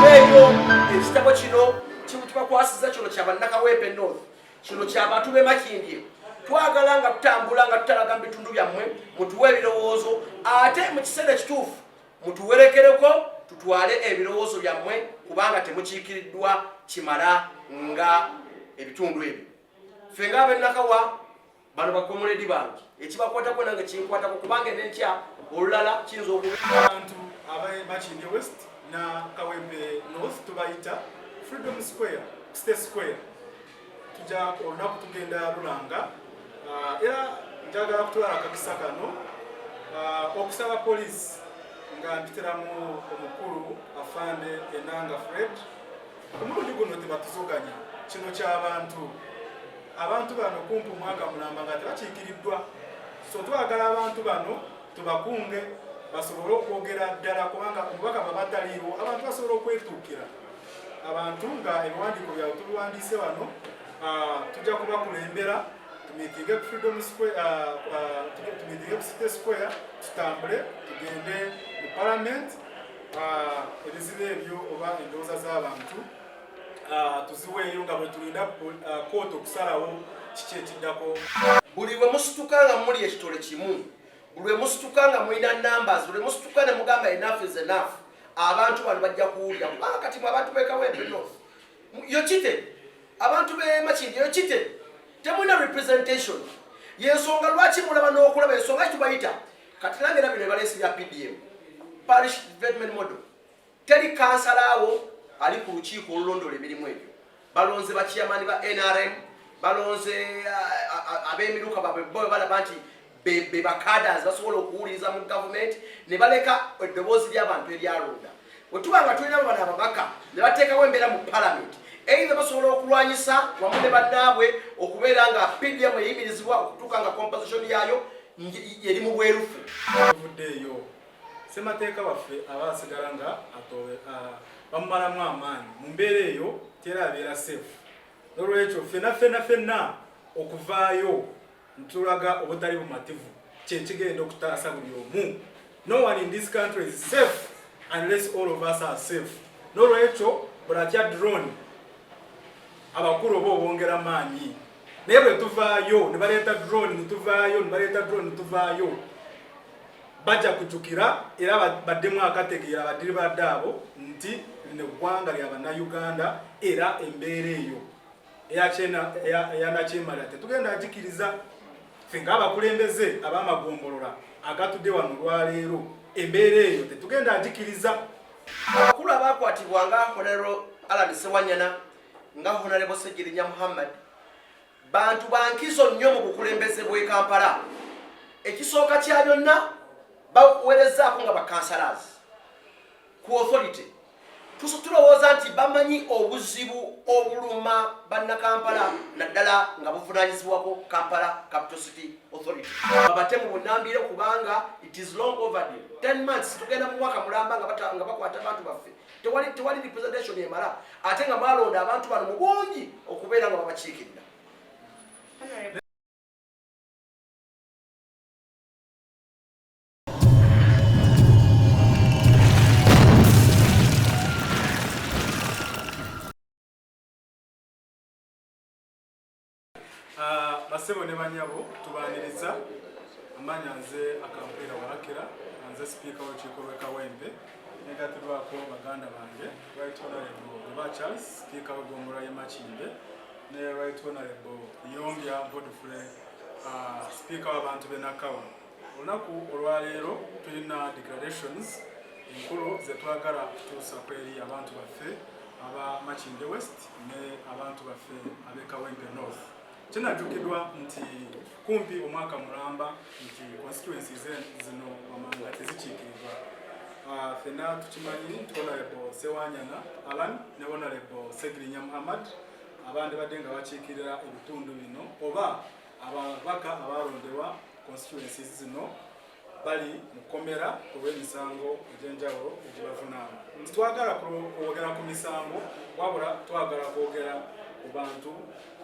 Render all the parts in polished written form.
Veyo ekitabo kino kimutubakwasiza kino kya bannakawempe North, kino kya bantu b'e Makindye. Twagala nga tutambula nga tutalaga mu bitundu byammwe mutuwe ebirowoozo, ate mu kiseera ekituufu mutuwerekereko tutwale ebirowoozo byammwe kubanga temukiikiriddwa kimala nga ebitundu ebyo. Ffe ng'ab'ennakawa bano bakomuledi bange ekibakwatako nange kinkwatako kubanga n'enkya olulala kiyinza okuba abantu ab'e Makindye West na Kawempe North tubayita Freedom Square, State Square. Tujja olunaku tugenda Lulanga era njagala kutwala akakisa kano okusaba poliisi nga mpitiramu omukulu afande Enanga Fred. Omulundi guno tebatuzoganya kino ky'abantu bano kumpi omwaka mulamba nga tebakiikiriddwa, so twagala abantu bano tubakunge basobole okwogera ddala kubanga omubaka babataliiwo abantu basobola okwetuukira abantu nga ebiwandiiko byabwe tubiwandiise wano. Tujja kubakulembera tumiitinge ku Freedom Square, tumiitinge ku City Square, tutambule tugende mu Parliament, ebizibu ebyo oba endowooza z'abantu tuziweeyo nga bwe tulinda kooti okusalawo kiki ekiddako. Buli bwe musituka nga muli ekitole kimu, buli bwe musituka nga mulina numbers, buli musituka ne mugamba enough is enough, abantu bano bajja kuwulira kubanga kati mwe abantu b'e Kawempe North yokite, abantu b'e Makindye yokite, temulina representation. Yensonga lwaki mulaba n'okulaba ensonga kitubayita kati nange era bino ebaleesi bya PDM Parish Development Model. Teri kansala awo ali ku lukiiko olulondola emirimu ebyo, balonze bakiyamani ba NRM, balonze ab'emiruka babwe balaba nti be bakaders basobola okuwuliriza mu gavumenti ne baleka eddoboozi ly'abantu eryalonda. Bwe tuba nga tulina bano ababaka ne bateekawo embeera mu Parliament, either basobola okulwanyisa wamu ne bannaabwe okubeera nga PDM eyimirizibwa okutuuka nga composition yaayo eri mu bwerufu. Vuddeeyo ssemateeka waffe abaasigala nga bamumalamu amaanyi mu mbeera eyo tera abeera safe. N'olwekyo ffenna okuvaayo ntulaga obutali bumativu kyekigenda okutaasa buli omu. No one in this country is safe unless all of us are safe. N'olwekyo bulatya drone abakulu oba obongera maanyi, naye bwe tuvaayo ne baleeta drone ne tuvaayo bajja kujjukira era baddemu akategeera badiri badde abo nti lino eggwanga lya bannayuganda era embeera eyo eyanakyemala tetugenda agikiriza. Ffe ng'abakulembeze ab'amagombolola agatudde wano olwaleero embeera eyo tetugenda agikiriza. Abakulu abaakwatibwa nga Honorable Ssewanyana nga Honorable Ssegirinya bantu bankizo nnyo mu bukulembeze bw'e Kampala. Ekisooka kya byonna baweerezaako nga bakansalas ku authority. Tulowooza nti bamanyi obuzibu obuluma bannakampala naddala nga buvunaanyizibwako Kampala Capital City Authority. Babatemu bunnambiire kubanga it is long overdue. 10 months tugenda mu mwaka mulamba nga bakwata abantu baffe. Tewali representation emala ate nga mwalonda abantu bano mu bungi okubeera nga babakiikirira. Basebo ne banyabo tubaniriza amanya nze akampeera warakira nze speaker w'olukiiko lw'e Kawempe negatirwako baganda bange Right Honorable Charles speaker w'eggombolola y'e Makindye ne Right Honorable Yongya Godfrey speaker w'abantu b'e Nakawa. Olunaku olwaleero tulina declarations enkulu ze twagala kutuusa kweri abantu baffe aba Makindye West ne abantu baffe ab'e Kawempe North. Kinajjukirwa nti kumpi omwaka mulamba nti constituencies zino wamanga tezikiikirirwa. Ffenna tukimanyi nti Honorable Ssewanyana Alan ne Honorable Ssegirinya abandi badde nga bakiikirira ebitundu bino oba ababaka abalondebwa constituencies zino bali mu kkomera olw'emisango egy'enjawulo egibavunaana. Twagala kwogera ku misango wabula twagala kwogera ku bantu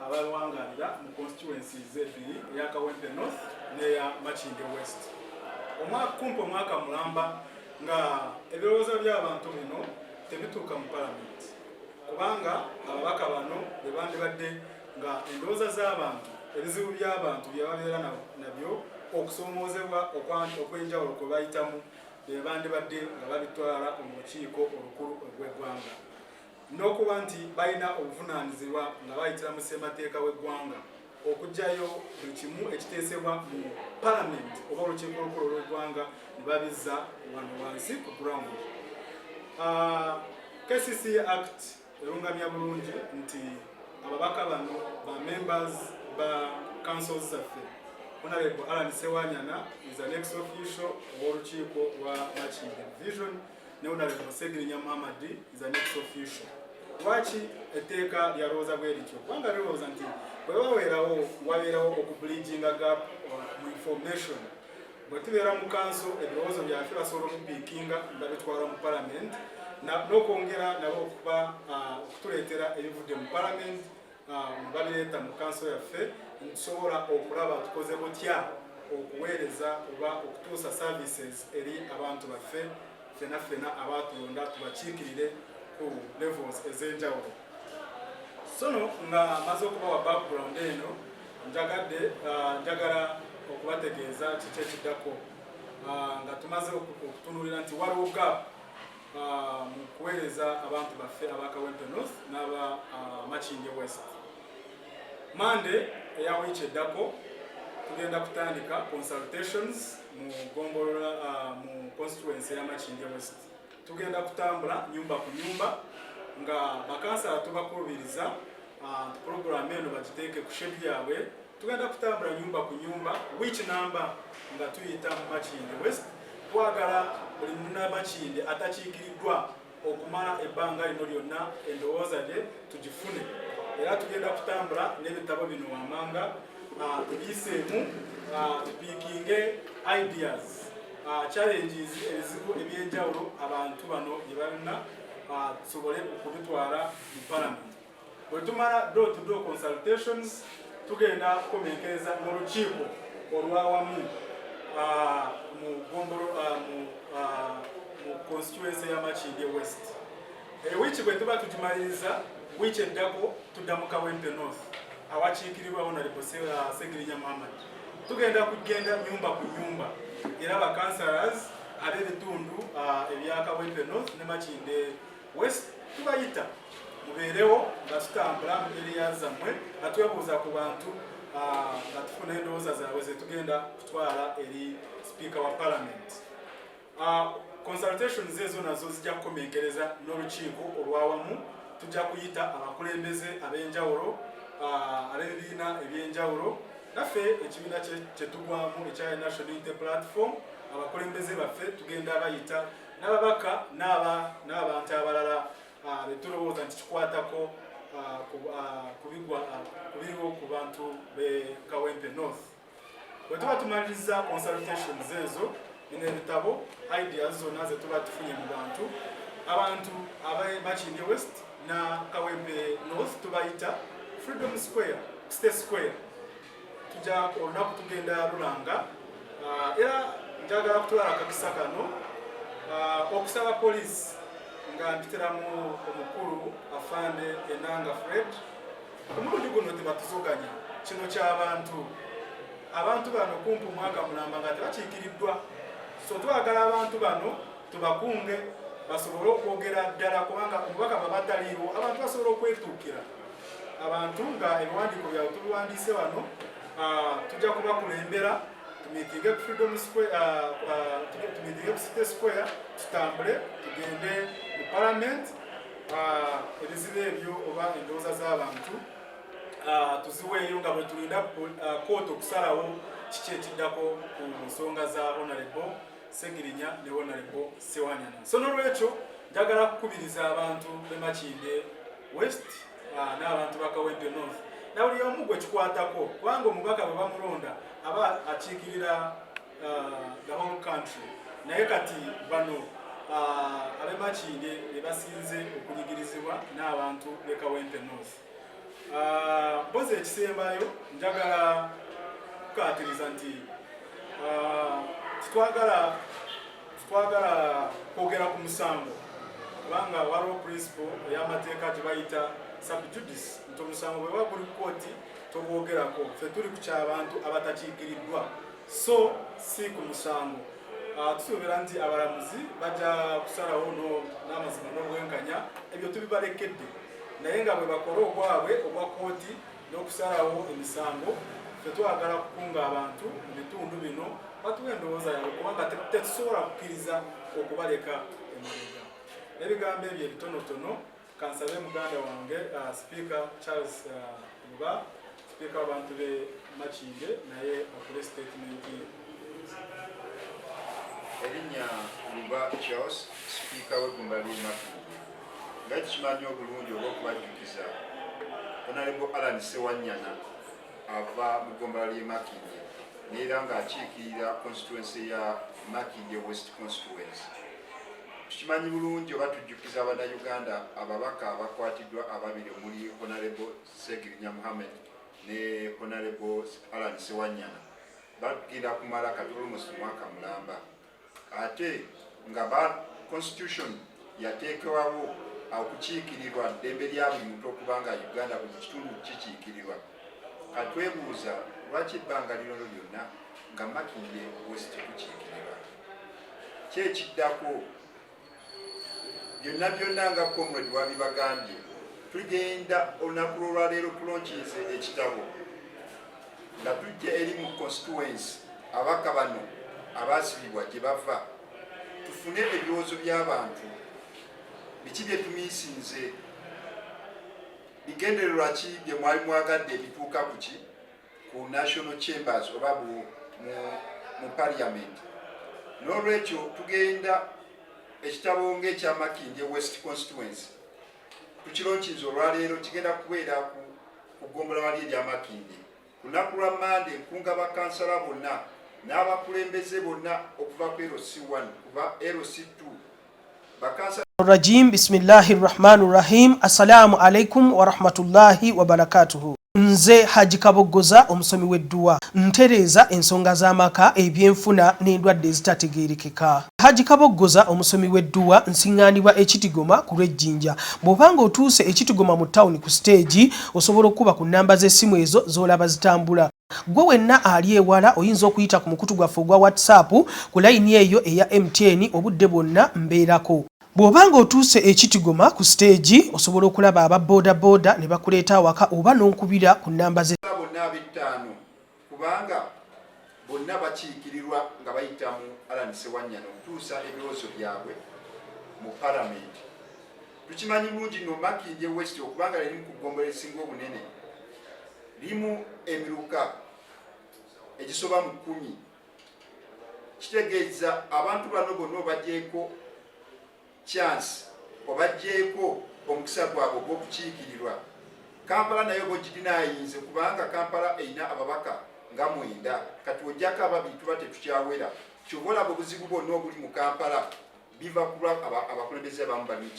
abalwangalira mu constituencies ebbiri eya Kawempe North n'eya Makindye West. Kumpi omwaka mulamba nga ebirowoozo by'abantu bino tebituuka mu palamenti kubanga ababaka bano be bandibadde nga endowooza z'abantu ebizibu by'abantu bye babeera nabyo okusoomoozebwa okw'enjawulo kwe bayitamu be bandibadde nga babitwala mu lukiiko olukulu olw'eggwanga n'okuba nti balina obuvunaanyizibwa nga bayitira mu ssemateeka w'eggwanga okugyayo buli kimu ekiteesebwa mu palamenti oba olukiiko olukulu olw'eggwanga ne babizza wano wansi ku ground. KCC Act erungamya bulungi nti ababaka bano ba members ba councils zaffe. Honorable Ssewanyana is an ex-official w'olukiiko lwa Makindye Division ne Honorable Ssegirinya is an ex-official. Lwaki etteeka lyalowooza bwe lityo? Kubanga lirowooza nti bwe wabeerawo okubridginga gap mu information. Bwe tubeera mu kanso ebirowoozo byaffe basobola okubiikinga nga bitwala mu palamenti n'okwongera nabo okuba okutuleetera ebivudde mu palamenti babireeta mu kanso yaffe ntusobola okulaba tukoze butya okuweereza oba okutuusa services eri abantu baffe ffena abatulonda tubakiikirire ku levels ez'enjawulo. Sono nga maze okubawa background eno njagala okubategeeza kiki ekiddako nga tumaze okutunuulira nti waliwo gap mu kuweereza abantu baffe abakawempe north n'aba Makindye west. Monday eya wiiki eddako tugenda kutandika consultations mu gombolola mu constituency ya Makindye west. Tugenda kutambula nyumba ku nyumba nga bakansala tubakubiriza program eno bagiteeke ku schedule yaabwe. Tugenda kutambula nyumba ku nyumba which number nga tuyita mu Makindye west. Twagala buli munnamakindye atakiikiriddwa okumala ebbanga lino lyonna endowooza gye tugifune. Era tugenda kutambula n'ebitabo bino wammanga tubiyiseemu tupiikinge ideas challenges ebizibu ebyenjawulo abantu bano bye balina tusobole okubitwala mu palamenti. Bwe tumala door to door consultations tugenda kukomenkereza n'olukiiko olwawamu mu constituency ya Makindye west. Wiiki bwe tuba tugimaliriza wiiki eddako tudda mu Kawempe north awakiikirirwa Honorable Ssegirinya. Tugenda kugenda nyumba ku nyumba era bakansalas ab'ebitundu ebya Kawempe north ne Makindye west tubayita mubeerewo nga tutambula mu area zammwe nga twebuuza ku bantu nga tufuna endowooza zaabwe ze tugenda kutwala eri speaker wa parliament. Consultations ezo nazo zijja kukomenkereza n'olukiiko olwawamu. Tujja kuyita abakulembeze ab'enjawulo ab'ebibiina ebyenjawulo naffe ekibiina kyetugwamu ekya National Unity Platform abakulembeze baffe tugenda bayita n'ababaka n'abantu abalala betulowooza nti kikwatako kubiriwo ku bantu be Kawempe north. Bwe tuba tumaliriza consultations ezo bino ebitabo ideas zonna ze tuba tufunye mu abantu ab'e Makindye west na Kawempe north tubayita Freedom Square, State Square. Tujja olunaku tugenda lulanga era njagala kutwala akakisa kano okusaba poliisi nga mpitiramu omukulu afande Enanga Fred. Omulundi guno tebatuzoganya kino ky'abantu bano kumpi omwaka mulamba nga tebakiikiriddwa. So twagala abantu bano tubakunge basobole okwogera ddala kubanga omubaka babataliiwo abantu basobola okwetuukira. Abantu nga ebiwandiiko byabwe tubiwandiise wano tujja kubakulembera tumiitinge ku Freedom Square, tumiitinge ku City Square, tutambule tugende mu Parliament. Ebizibu ebyo oba endowooza z'abantu tuziweeyo nga bwe tulinda kooti okusalawo kiki ekiddako ku nsonga za Honorable Ssegirinya ne Honorable Ssewanyana. So n'olwekyo njagala kukubiriza abantu b'e Makindye west n'abantu ba Kawempe north na buli omu gwe kikwatako kubanga omubaka bwe bamulonda aba akiikirira the whole country. Naye kati bano ab'e Makindye be basinze okunyigirizibwa n'abantu b'e Kawempe north. Mpozi ekisembayo njagala kukaatiriza nti twagala twagala kwogera ku musango kubanga waliwo principle ey'amateeka gye bayita sub judice nti omusango bwe buba guli kooti togwogerako ffe tuli ku ky'abantu abatakiikiriddwa so si ku musango tusuubira nti abalamuzi bajja kusalawo n'amazima n'obwenkanya ebyo tubibalekedde naye nga bwe bakole obwabwe obwa kooti n'okusalawo emisango ffe twagala kukunga abantu mu bitundu bino batuwa endowooza yaabwe kubanga tetusobola kukkiriza okubaleka emabega. Ebigambo ebyo ebitonotono kansabe muganda wange Speaker Charles Luba, Speaker w'abantu be Makinge naye akole statement. Erinnya Luba Charles, Speaker w'eggumba ly'e Makinge. Nga kikimanyi obulungi olw'okubajjukiza Honorable Alan Ssewanyana ava mu ggumba ly'e Makinge n'era ng'akiikirira constituency ya Makinge West constituency. Tukimanyi bulungi oba tujjukiza Abannayuganda ababaka abakwatiddwa ababiri omuli Honorable Ssegirinya Muhammad ne Honorable Alan Ssewanyana bagenda kumala almost mwaka mulamba ate nga constitution yateekebwawo okukiikirirwa ddembe lya buli muntu okuba nga Uganda buli kitundu kikiikirirwa. Katwebuuza lwaki ebbanga lino lyonna nga Makinge West kukiikirirwa. Kyekiddako byonna nga comrade wabibagambye tugenda olunaku lwolwaleero tulonkize ekitabo nga tujja eri mu constituency abaka bano abaasibibwa gye bava tufune ebirowozo by'abantu biki bye tumiisinze bigendererwa ki bye mwali mwagadde ebituuka ku ki ku national chambers oba mu parliament. N'olwekyo tugenda ekitabo ng'ekya Makinge West constituency tukironkiza olwaleero kigenda kubeera ku ggombolola wali erya Makinge ku lunaku lwa Mande. Nkunga bakansala bonna n'abakulembeze bonna okuva ku LC1 kuva LC2 bakansala Rajim. Bismillahir Rahmanir Rahim. Assalamu alaikum wa rahmatullahi wa barakatuhu. Nze Haji Kaboggoza omusomi w'edduwa ntereeza ensonga z'amaka ebyenfuna n'endwadde ezitategeerekeka. Haji Kaboggoza omusomi w'edduwa nsiŋŋaanibwa ekitigoma ku lw'ejjinja. Bw'obanga otuuse ekitigoma mu ttawuni ku siteegi osobola okuba ku nnamba z'essimu ezo z'olaba zitambula. Gwe wenna ali ewala oyinza okuyita ku mukutu gwaffe ogwa WhatsApp ku layini eyo eya MTN obudde bwonna mbeerako. Bw'obanga otuuse ekitigoma ku siteegi osobola okulaba aba boda ne bakuleeta awaka oba n'onkubira ku nnamba ze bonna ab'ettaano kubanga bonna bakiikirirwa nga bayitamu Alan Ssewanyana okutuusa ebirowoozo byabwe mu palamenti. Tukimanyi bulungi nno Makinge West okubanga lirimu ku ggombolola esinga obunene limu emiruka egisoba mu 10. Kitegeeza abantu bano bonna obagyeeko chance obagyeeko omukisa gwabwe ogw'okukiikirirwa. Kampala nayo bwegidinaayinze kubanga Kampala erina ababaka nga 9 kati ojjako ababiri tuba tetukyawera. Kyobola obuzibu bwonna obuli mu Kampala biva ku abakulembeze abamu bali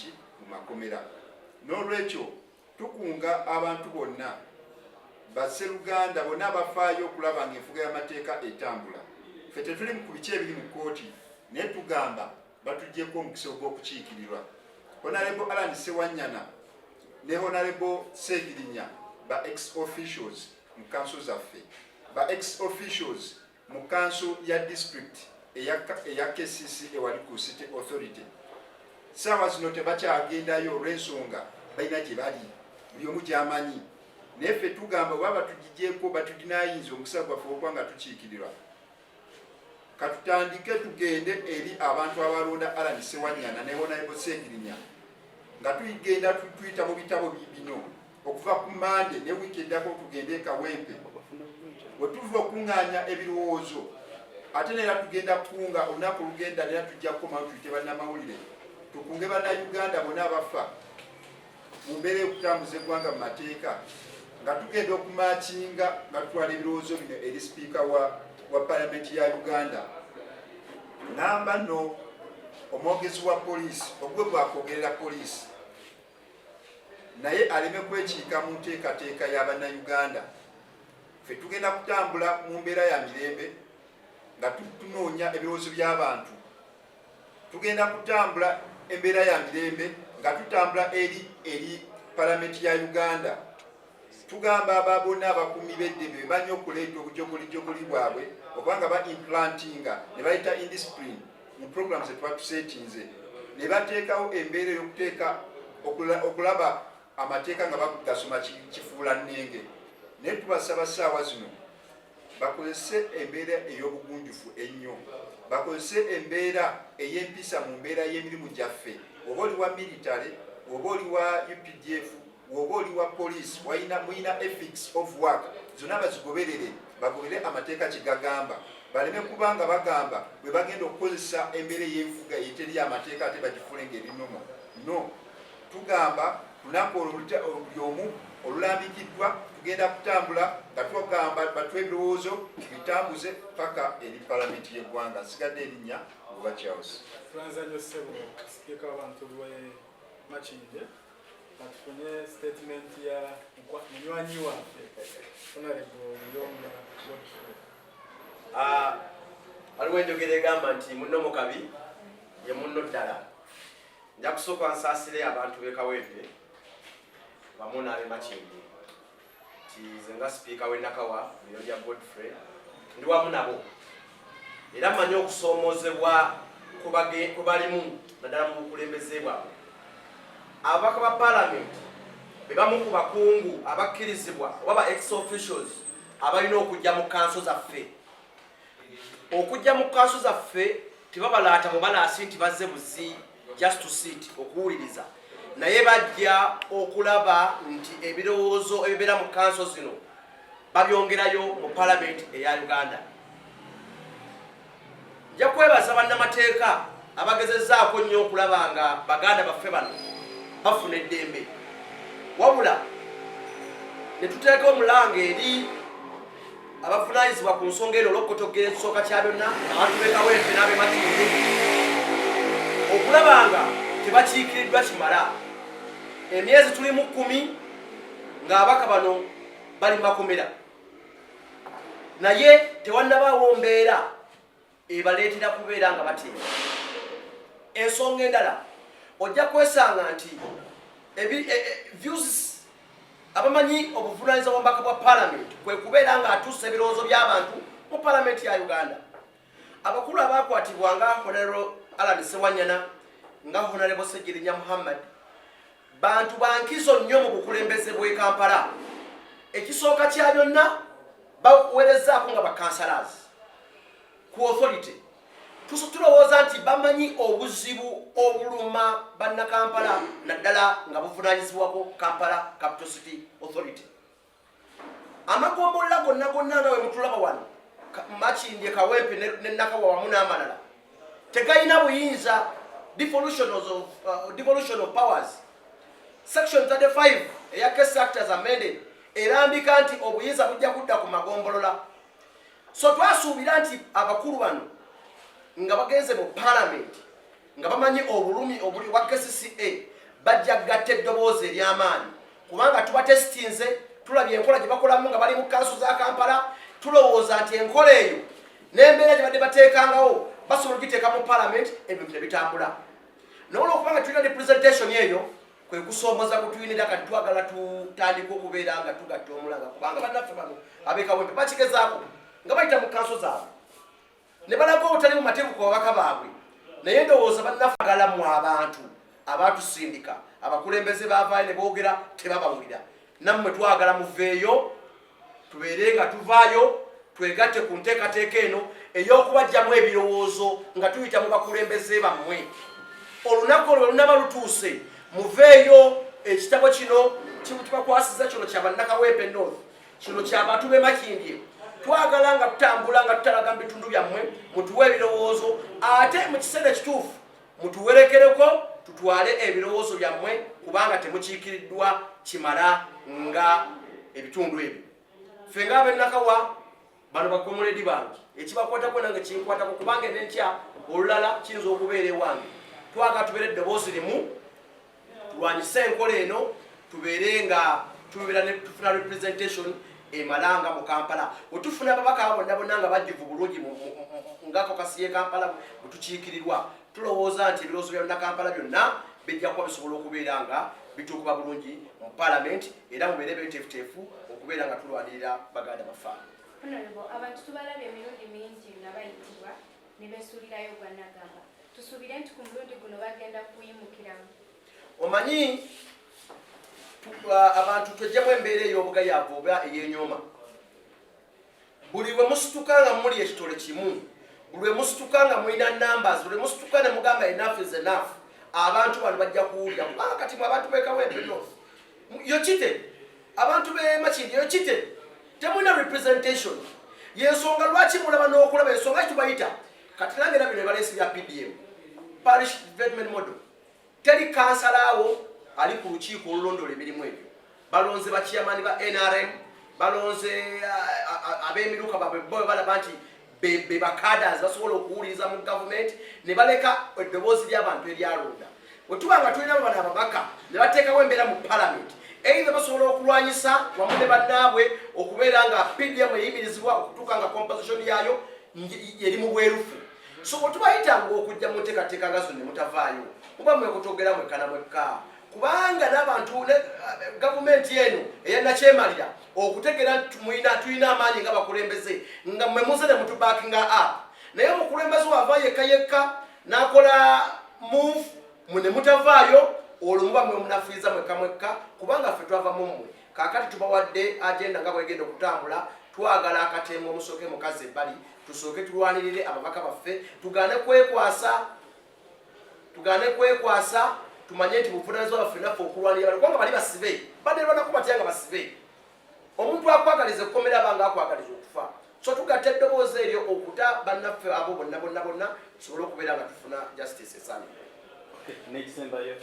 mu makomera. N'olwekyo tukunga abantu bonna Basseruganda bonna abafaayo okulaba ng'enfuga y'amateeka etambula. Ffe tetuli ku biki ebiri mu kkooti naye tugamba batuggyeko omukisa ogw'okukiikirirwa. Honorable Alan Ssewanyana ne Honorable Ssegirinya ba ex-officials mu kanso zaffe, ba ex-officials mu kanso ya district eya KCC ewali ku City Authority. Saawa zino tebakyagendayo olw'ensonga balina gye bali buli omu gy'amanyi. Naye ffe tugamba oba batugiggyeko batudinaayinza omukisa gwaffe okuba nga tukiikirirwa. Katutandike tugende eri abantu abalonda Alan Ssewanyana ne Honorable Ssegirinya nga tuyigenda tuyita mu bitabo bino okuva ku Mande ne wiiki eddako tugende e Kawempe bwe tuva okuŋŋaanya ebirowoozo ate neera tugenda kukunga olunaku lugenda neera tujja kukomawo tuyite bannamawulire tukunge bannayuganda bonna abafa mu mbeera y'okutambuza eggwanga mu mateeka nga tugenda okumaakinga nga tutwala ebirowoozo bino eri sipiika wa palamenti ya Uganda. Namba nno omwogezi wa poliisi ogwe bwakwogerera poliisi naye aleme kwekiika mu nteekateeka y'Abannayuganda. Ffe tugenda kutambula mu mbeera ya mirembe nga tunoonya ebirowoozo by'abantu tugenda kutambula embeera ya mirembe nga tutambula eri palamenti ya Uganda. Tugamba aba bonna abakuumi b'eddembe banya okuleeta obujogolijogoli bwabwe okubanga ba implantinga ne bayita indiscipline mu programs zetwatusetinze ne bateekawo embeera ey'okuteeka okulaba amateeka nga bagasoma kifuula nnenge. Naye tubasaba ssaawa zino bakozese embeera ey'obugunjufu ennyo, bakozese embeera ey'empisa mu mbeera y'emirimu gyaffe. Oba oli wa military, oba oli wa UPDF, oba oli wa police, muyina ethics of work, zonna bazigoberere, bagobere amateeka kigagamba. Baleme kubanga bagamba bwe bagenda okukozesa embeera ey'enfuga eteri amateeka ate bagifuule ng'ebinomo. No, tugamba lunaku buli omu olulambikiddwa tugenda kutambula nga twagamba batwe ebirowoozo tubitambuze paka eri palamenti y'eggwanga. Nsigadde erinnya oba Charles. Twanzanyo ssebo sipiika w'abantu b'e Makindye batufunye statement ya munywanyi waffe Honorable Yonga Godfrey. Waliwo enjogera egamba nti munno mukabi ye munno ddala. Nja kusooka nsaasire abantu b'e Kawempe wamu n'ab'e Makindye nti nze nga sipiika w'e Nakawa Yonga Godfrey ndi wamu nabo era mmanyi okusoomoozebwa ku balimu naddala mu bukulembeze bwabwe. Ababaka ba palamenti be bamu ku bakungu abakkirizibwa oba ba ex officials abalina okujja mu kanso zaffe. Okujja mu kanso zaffe tebabalaata mubalaasi nti bazze buzi just to sit okuwuliriza, naye bajja okulaba nti ebirowoozo ebibeera mu kanso zino babyongerayo mu palamenti eya Uganda. Nja kwebaza bannamateeka abagezezzaako nnyo okulaba nga baganda baffe bano bafuna eddembe, wabula ne tuteeka omulanga eri abavunaanyizibwa ku nsonga eno olw'okutogera ekisooka kya byonna abantu b'e Kawempe n'ab'e Makindye okulaba nga tebakiikiriddwa kimala. Emyezi tulimu 10 ng'abaka bano bali makomera, naye tewannabaawo mbeera ebaleetera kubeera nga bateeba. Ensonga endala ojja kwesanga nti views abamanyi obuvunaanyizibwa bw'omubaka bwa palamenti kwe kubeera nga atuusa ebirowoozo by'abantu mu palamenti ya Uganda. Abakulu abaakwatibwa nga Honorable Ssewanyana nga Honorable Ssegirinya Muhammad bantu bankizo nnyo mu bukulembeze bw'e Kampala. Ekisooka kya byonna baweerezzaako nga bakansalas ku authority. Tulowooza nti bamanyi obuzibu obuluma bannakampala naddala nga buvunaanyizibwako Kampala Capital City Authority. Amagombolola gonna nga bwe mutulaba wano Makindye, Kawempe ne Nakawa wamu n'amalala tegayina buyinza. Devolution of powers section 35 eya Case Act as amended erambika nti obuyinza bujja kudda ku magombolola. So twasuubira nti abakulu bano nga bagenze mu palamenti nga bamanyi obulumi obuli wa KCCA bajja gatta eddoboozi ery'amaanyi, kubanga tubatesitinze tulabye enkola gye bakolamu nga bali mu kanso za Kampala. Tulowooza nti enkola eyo n'embeera gye badde bateekangawo basobola okugiteeka mu palamenti ebintu ne bitambula. Naye olwokubanga tulina representation eyo kwe kusoomoza kutuyinira kati twagala tutandika okubeera nga tugatta omulanga, kubanga bannaffe bano ab'e Kawempe bakigezaako nga bayita mu kanso zaabwe ne balaga obutali mu mateeku ku babaka baabwe. Naye ndowooza bannaffe agalamu abantu abaatusindika abakulembeze baavaayo ne boogera tebabawulira. Nammwe twagala muveeyo tubeere nga tuvaayo twegatte ku nteekateeka eno ey'okubajjamu ebirowoozo nga tuyita mu bakulembeze bammwe. Olunaku olwo lunaba lutuuse muveeyo. Ekitabo kino kibakwasiza kino kya bannakawempe North, kino ky'abantu b'e Makindye. Twagala nga tutambula nga tutalaga mu bitundu byammwe mutuwe ebirowoozo, ate mu kiseera ekituufu mutuwerekereko tutwale ebirowoozo byammwe kubanga temukiikiriddwa kimala nga ebitundu ebyo. Ffe ng'ab'e Nakawa bano bakomuledi bange ekibakwatako nange kinkwatako kubanga n'enkya olulala kiyinza okubeera ewange. Twagala tubeere eddoboozi limu tulwanyise enkola eno tubeere nga tufuna representation emalanga mu Kampala otufuna ababaka bonna bonna nga bajjuvu bulungi ngako kasiye Kampala butukiikirirwa tulowooza nti ebirowoozo bya Kampala byonna bijja kuba bisobola okubeera nga bituukuba bulungi mu Parliament era mubeere beeteefuteefu okubeera nga tulwanirira baganda bafaana. Abantu tubalabye emirundi mingi nga bayitibwa ne beesuulirayo gwannagamba tusuubire nti ku mulundi guno bagenda kuyimukiramu. Omanyi abantu twejjamu embeera ey'obugayaavu oba ey'enyooma. Buli lwe musituka nga muli ekitole kimu, buli lwe musituka nga mulina numbers, buli lwe musituka ne mugamba enough is enough, abantu bano bajja kuwulira kubanga kati mu abantu b'ekawempe north yokite abantu b'e Makindye yokite temulina representation. Yensonga lwaki mulaba n'okulaba ensonga kitubayita kati nange era bino ebaleesi bya PDM parish development model. Teri kansala awo ali ku lukiiko olulondola emirimu ebyo. Balonze bakiyamani ba NRM, balonze ab'emiruka babwe balaba nti be bakadas basobola okuwuliriza mu gavumenti ne baleka eddoboozi ly'abantu eryalonda. Bwe tuba nga tulina bano ababaka ne bateekawo embeera mu Parliament either basobola okulwanyisa wamu ne bannaabwe okubeera nga PDM eyimirizibwa okutuuka nga composition yaayo eri mu bwerufu. So bwe tubayitanga okujja mu nteekateeka nga zonna ne mutavaayo muba mwekotogera mwekana mwekka kubanga n'abantu gavumenti eno eyannakyemalira okutegera tulina amaanyi nga bakulembeze nga mwe muze ne mutubackinga up naye omukulembeze wava yekka n'akola move ne mutavaayo olwo muba mwe munafuyiza mwekka kubanga ffe twava mu mmwe. Kaakati tubawadde agenda nga bwegenda okutambula twagala akatembo omusooke mukazi ebbali tusooke tulwanirire ababaka baffe tugaane kwekwasa tumanye nti buvunaanyizibwa baffe naffe okulwanirira bano kubanga bali basibe banerwanako batya nga basibe. Omuntu akwagaliza okukomera abanga akwagaliza okufa. So tugatta eddoboozi eryo okuta bannaffe abo bonna tusobole okubeera nga tufuna justice esaanidde. N'ekisembayo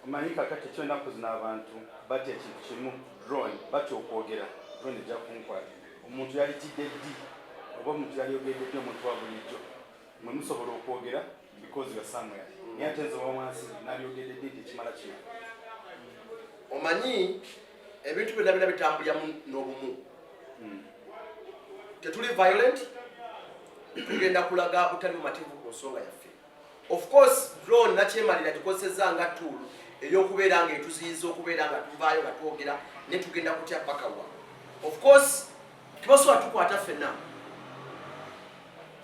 omanyi kakati ekyonaku zino abantu batya ekintu kimu drone batya okwogera drone ejja kunkwata omuntu yalitidde ddi oba omuntu yaliyogedde ddi omuntu wa bulijjo mwe musobola okwogera because ya somewhere naye ate nze wansi nalyogedde ddi tekimala kino. Omanyi ebintu byonna bitambuliramu n'obumu. Tetuli violent, tugenda kulaga butali bumativu ku nsonga yaffe. Of course drone nakyemalira tukozesezza nga tool ey'okubeera nga etuziyiza okubeera nga tuvaayo nga twogera ne tugenda kutya paka wa. Of course tubasobola tukwata ffenna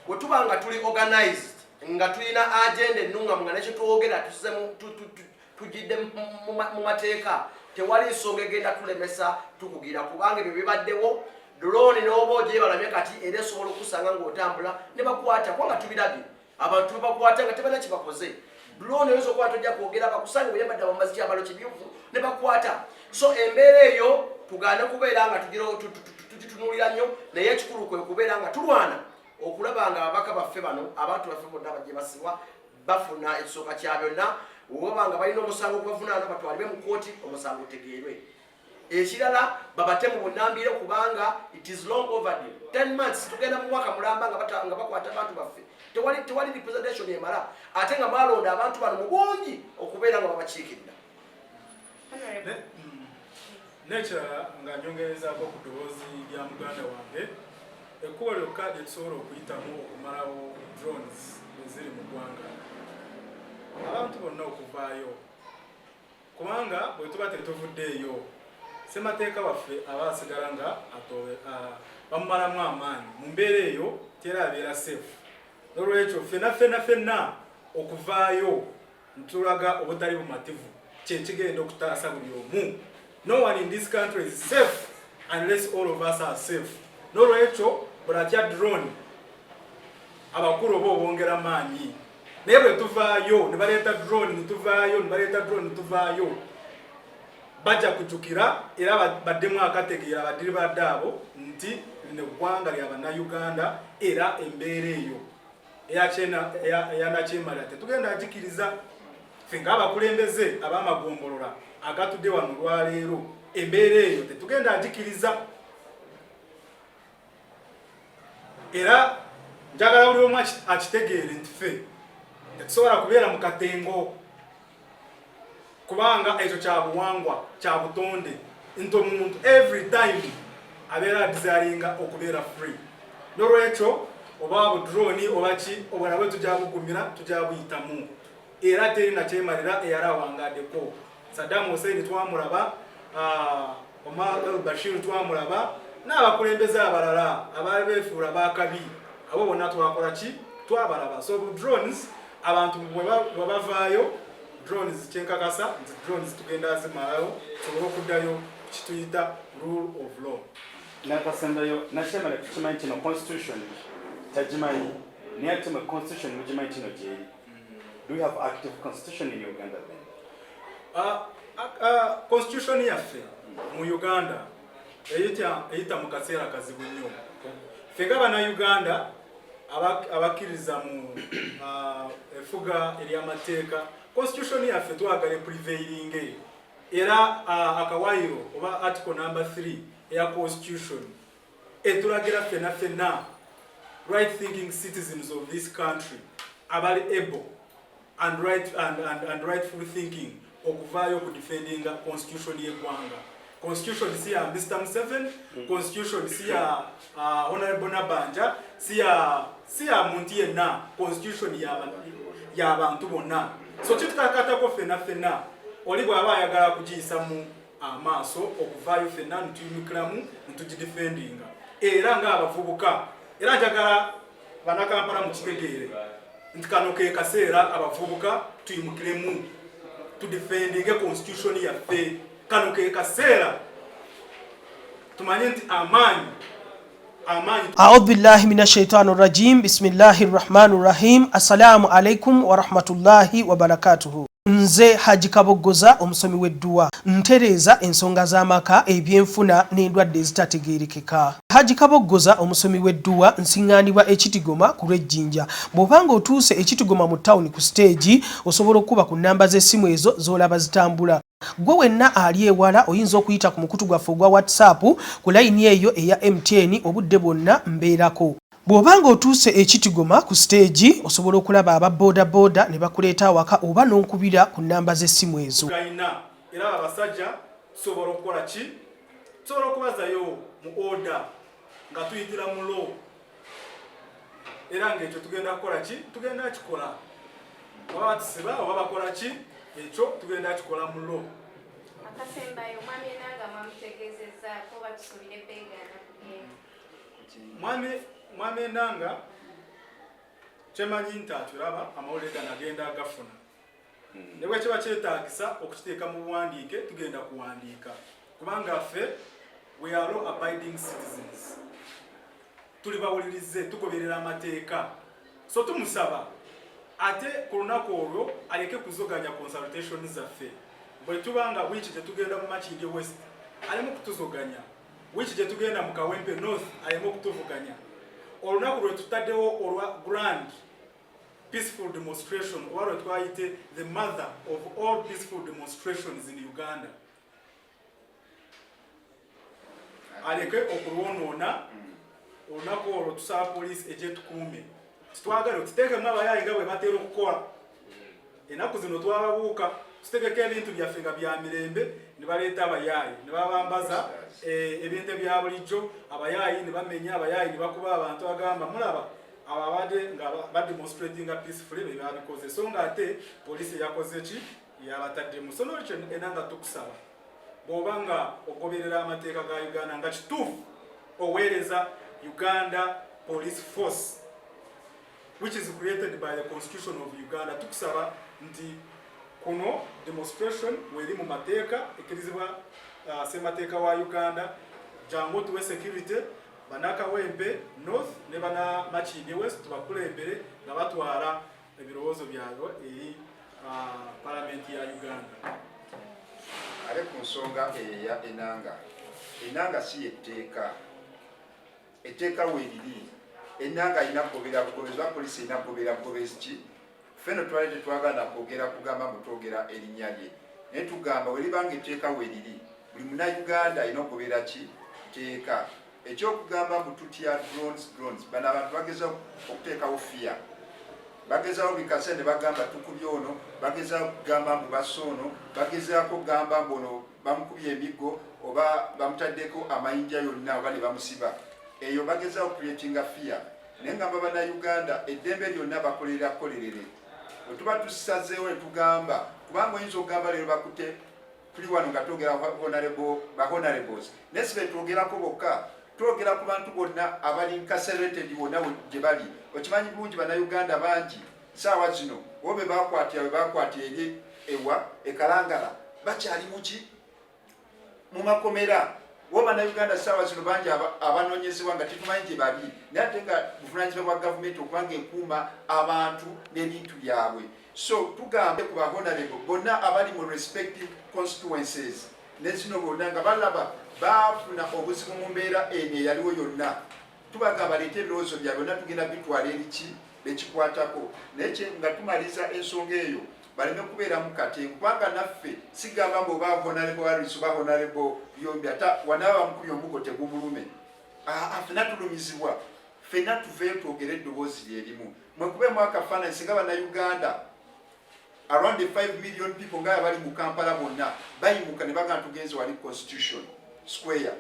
bwe tuba nga tuli organized nga tulina agenda ennungamu nga nekyo twogera tugidde mu mateeka tewali nsonga egenda tulemesa tukugira kubanga ebyo bibaddewo. Drone n'oba ogyebalamye kati era esobola okusanga ng'otambula ne bakwata kubanga tubirabye abantu bebakwata nga tebana kibakoze. Drone oyinza okuba tojja kwogera bakusange bweyambadde abamazi kyambalo kibyufu ne bakwata. So embeera eyo tugaane kubeera nga tugitunulira nnyo naye ekikulu kwe kubeera nga tulwana okulaba nga ababaka baffe bano abantu baffe bonna bajje basibwa bafuna ekisooka kya byonna oba nga balina omusango okubavunaana batwalibwe mu kooti omusango otegeerwe. Ekirala babatemu bunnambiire kubanga it is long overdue. 10 months tugenda mu mwaka mulamba nga bakwata abantu baffe tewali representation emala ate nga balonda abantu bano mu bungi okubeera nga babakiikirira. Nekirala nga nyongerezaako ku ddoboozi lya muganda wange ekkubo lyokka lyetusobola okuyitamu okumalawo drones eziri mu ggwanga abantu bonna okuvaayo kubanga bwe tuba tetuvuddeeyo ssemateeka waffe aba asigala nga bamumalamu amaanyi mu mbeera eyo tera abeera safe. N'olwekyo ffenna okuvaayo ntulaga obutali bumativu kyekigenda okutaasa buli omu. No one in this country is safe unless all of us are safe. N'olwekyo bulatya drone abakulu oba obongera maanyi naye bwe tuvaayo ne baleeta drone netuvaayo bajja kujjukira era baddemu akategeera badiri badde abo nti lino eggwanga lya bannayuganda era embeera eyo eyanakyemala tetugenda agikiriza ffe ng'abakulembeze ab'amagombolola agatudde wano olwaleero embeera eyo tetugenda agikiriza. Era njagala buli omu akitegeere nti ffe tetusobola kubeera mu katengo kubanga ekyo kya buwangwa kya butonde nti omuntu every time abeera desiringa okubeera free n'olwekyo oba budroni oba ki obwonabwe tujja bugumira tujja buyitamu era teri nakyemalira eyali awangaddeko Saddam Hussein twamulaba Omar al-Bashir twamulaba n'abakulembeze abalala abaali beefuula bakabi abo bonna twakola ki twabalaba so drones abantu bwe bavaayo drones kyenkakasa nti drones tugenda zimalayo tusobole okuddayo kituyita rule of law nakasembayo nakyemala tukimanyi kino constitution tagimanyi naye ate mu constitution mugimanyi kino gyeri do you have active constitution in Uganda then? Constitution yaffe mu Uganda eyita mu kaseera kazibu nnyo ffe nga bannayuganda abakkiriza mu efuga ery'amateeka constitution yaffe twagala prevailing era akawayiro oba article number 3 eya constitution etulagira ffenna right thinking citizens of this country abali able and rightful thinking okuvaayo okudefendinga constitution y'eggwanga constitution si ya Mr. Museveni constitution si ya Honorable Nabanja si ya muntu yenna constitution y'abantu bonna so kitukakatako ffenna oli bw'aba ayagala kugiyisamu amaaso okuvaayo ffenna nituyimikiramu nitugidefendinga era ng'abavubuka era njagala bannakampala mukitegeere nti kano ke kaseera abavubuka tuyimukiremu tudefendinge constitution yaffe kano ke kaseera tumanye nti amaanyi أعوذ بالله من الشيطان الرجيم بسم الله الرحمن الرحيم السلام عليكم ورحمة الله وبركاته Nze Haji Kaboggoza omusomi w'edduwa ntereeza ensonga z'amaka ebyenfuna n'endwadde ezitategeerekeka. Haji Kaboggoza omusomi w'edduwa nsiŋŋaanibwa ekitigoma ku lw'ejjinja. Bw'obanga otuuse ekitigoma mu ttawuni ku siteegi osobola okuba ku nnamba z'essimu ezo z'olaba zitambula. Gwe wenna ali ewala oyinza okuyita ku mukutu gwaffe ogwa WhatsApp ku layini eyo eya MTN obudde bwonna mbeerako. Bw'obanga otuuse ekitigoma ku stage osobola okulaba aba boda ne bakuleeta awaka oba n'onkubira ku nnamba z'essimu ezo. Era abasajja tusobola okukola ki? Tusobola okubazayo mu order nga tuyitira mu law. Era ng'ekyo tugenda kukola ki? Tugenda kikola. Oba batusiba oba bakola ki? Ekyo tugenda kikola mu law. Akasembayo mwami nanga mwamutegeezezzaako batusobire beegaana kugenda. Mwami nanga kyemanyi nti atulaba amawulire gano agenda agafuna. Ne bwe kiba kyetaagisa okukiteeka mu buwandiike tugenda kuwandiika. Kubanga ffe we are law abiding citizens. Tuli bawulirize tugoberera amateeka. So tumusaba ate ku lunaku olwo aleke kuzoganya consultation zaffe. Bwe tubanga wiiki tetugenda mu Makindye West aleme kutuzoganya. Wiiki gye tugenda mu Kawempe North aleme okutuvuganya. Olunaku lwe tutaddewo olwa grand peaceful demonstration oba lwe twayite the mother of all peaceful demonstrations in Uganda. Aleke okulwonoona olunaku olwo tusaba poliisi ejje tukuume. Kitwagala tuteekemu abayaayi nga bwe bateera okukola. Ennaku zino twababuuka tutegeka ebintu byaffe nga bya mirembe ne baleeta abayaayi ne babambaza ebintu ebya bulijjo abayaayi ne bamenya abayaayi ne bakuba abantu agamba mulaba ababadde nga bademonstratinga peacefully be babikoze so nga ate poliisi yakoze ki yabataddemu so n'olwekyo enanga tukusaba bw'oba nga ogoberera amateeka ga Uganda nga kituufu oweereza Uganda Police Force which is created by the Constitution of Uganda tukusaba nti kuno demonstration weri mu mateeka ekirizibwa semateeka wa Uganda jangu tuwe security banakawempe North ne bana Makindye West tubakulembere nga batwala ebirowoozo byabwe eri parliament ya Uganda. Ale ku nsonga eya enanga si etteeka weeriri enanga ina kugobera bugobezwa polisi ina kugobera bugobezi ki feno twali tetwagala kwogera kugamba mutwogera erinnya lye naye tugamba welibanga etteeka weeriri buli munnayuganda alina okubeera ki teeka ekyokugamba mbu tutya drones bano abantu bagezaho okuteekawo fiya bagezaho bikase ne bagamba tukubye ono bagezaho kugamba mbu basse ono bagezaako kugamba mbu ono bamukubye emiggo oba bamutaddeko amayinja yonna oba ne bamusiba eyo bagezaawo creatinga fear naye ngamba bannayuganda eddembe lyonna bakolera kolerere bwe tuba tusazeewo ne tugamba kubanga oyinza okugamba leero bakute tuli wano nga twogera bahonorables naye sibe twogerako bokka twogera ku bantu bonna abali incarcerated wonna gye bali okimanyi bulungi bannayuganda bangi saawa zino oba be bakwatira eri ewa ekalangala bakyali muki mu makomera woba bannayuganda saawa zino bangi abanoonyezebwa nga tetumanyi gye bali naye ate nga buvunanyizibwa bwa gavumenti okubanga ekuuma abantu n'ebintu byabwe so tugambe ku bahonorable bonna abali mu respective constituencies ne zino bonna nga balaba bafuna obuzibu mu mbeera eno eyaliwo yonna tubagamba baleete ebirowoozo byabwe byonna tugenda bitwala eriki bekikwatako naye nga tumaliza ensonga eyo baleme kubeeramu katengo kubanga naffe sigamba mbu oba honorable Harris oba honorable Yombi ata wanaaba bamukubye omugo tegumulume ffenna tulumizibwa ffenna tuveeyo twogere eddoboozi lyerimu mwekubemu akafaananyi singa bannayuganda around the 5 million people nga bali mu Kampala bonna bayimuka ne bagamba tugenze wali Constitution Square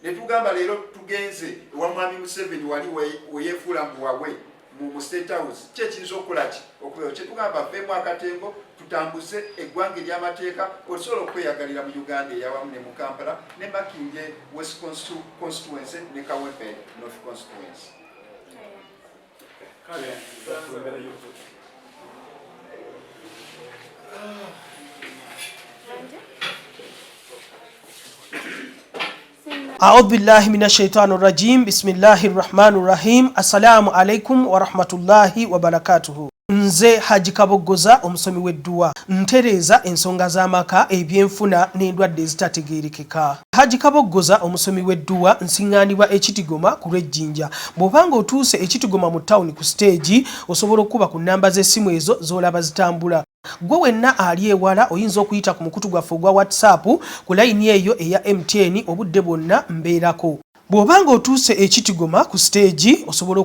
ne tugamba leero tugenze ewa Mwami Museveni wali weyefuula mbuwawe mu State House kyekiyinza okulaki okubeera kyetugamba bavemu akatengo tutambuze eggwanga ery'amateeka osobola okweyagalira mu Uganda eyawamu ne mu Kampala ne Makinge West Constituency ne Kawempe North Constituency. أعوذ بالله من الشيطان الرجيم بسم الله الرحمن الرحيم السلام عليكم ورحمة الله وبركاته Nze Haji Kaboggoza omusomi w'edduwa ntereeza ensonga z'amaka ebyenfuna n'endwadde ezitategeerekeka. Haji Kaboggoza omusomi w'edduwa nsiŋŋaanibwa ekitigoma ku lw'ejjinja. Bw'obanga otuuse ekitigoma mu ttawuni ku siteegi osobola okuba ku nnamba z'essimu ezo z'olaba zitambula. Gwe wenna ali ewala oyinza okuyita ku mukutu gwaffe ogwa WhatsApp ku layini eyo eya MTN obudde bwonna mbeerako. Bw'obanga otuuse ekitigoma ku siteegi osobola